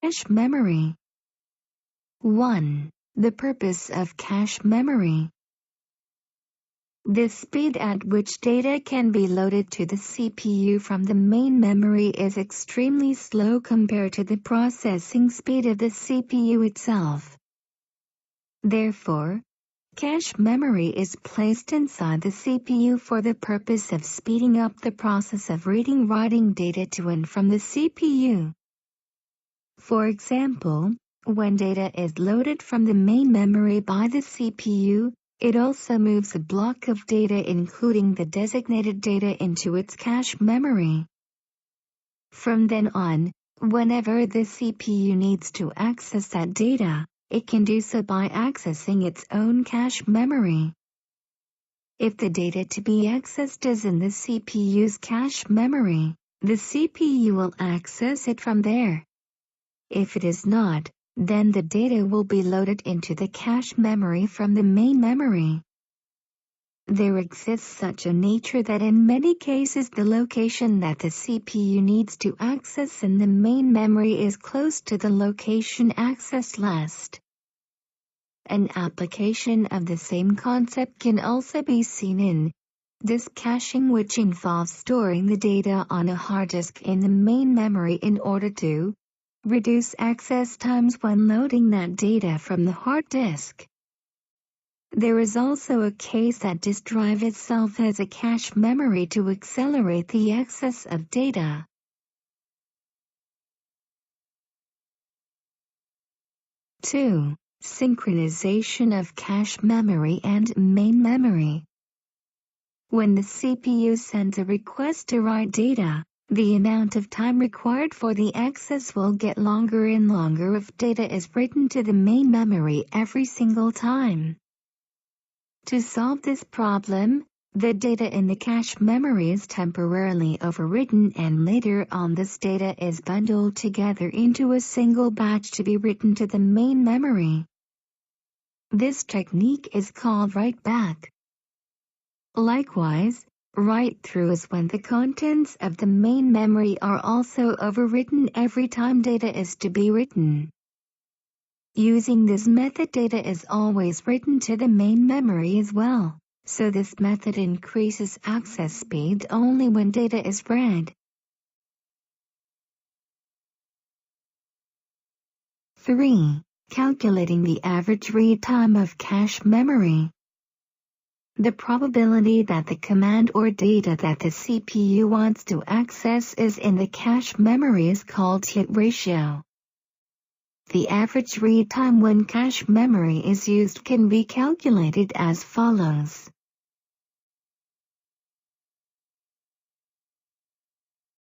Cache memory. 1. The purpose of cache memory. The speed at which data can be loaded to the CPU from the main memory is extremely slow compared to the processing speed of the CPU itself. Therefore, cache memory is placed inside the CPU for the purpose of speeding up the process of reading-writing data to and from the CPU. For example, when data is loaded from the main memory by the CPU, it also moves a block of data including the designated data into its cache memory. From then on, whenever the CPU needs to access that data, it can do so by accessing its own cache memory. If the data to be accessed is in the CPU's cache memory, the CPU will access it from there. If it is not, then the data will be loaded into the cache memory from the main memory. There exists such a nature that in many cases the location that the CPU needs to access in the main memory is close to the location accessed last. An application of the same concept can also be seen in disk caching, which involves storing the data on a hard disk in the main memory in order to reduce access times when loading that data from the hard disk. There is also a case that disk drive itself has a cache memory to accelerate the access of data. 2. Synchronization of cache memory and main memory. When the CPU sends a request to write data, the amount of time required for the access will get longer and longer if data is written to the main memory every single time. To solve this problem, the data in the cache memory is temporarily overwritten and later on this data is bundled together into a single batch to be written to the main memory. This technique is called write-back. Likewise, write-through is when the contents of the main memory are also overwritten every time data is to be written. Using this method, data is always written to the main memory as well, so this method increases access speed only when data is read. 3. Calculating the average read time of cache memory. The probability that the command or data that the CPU wants to access is in the cache memory is called hit ratio. The average read time when cache memory is used can be calculated as follows.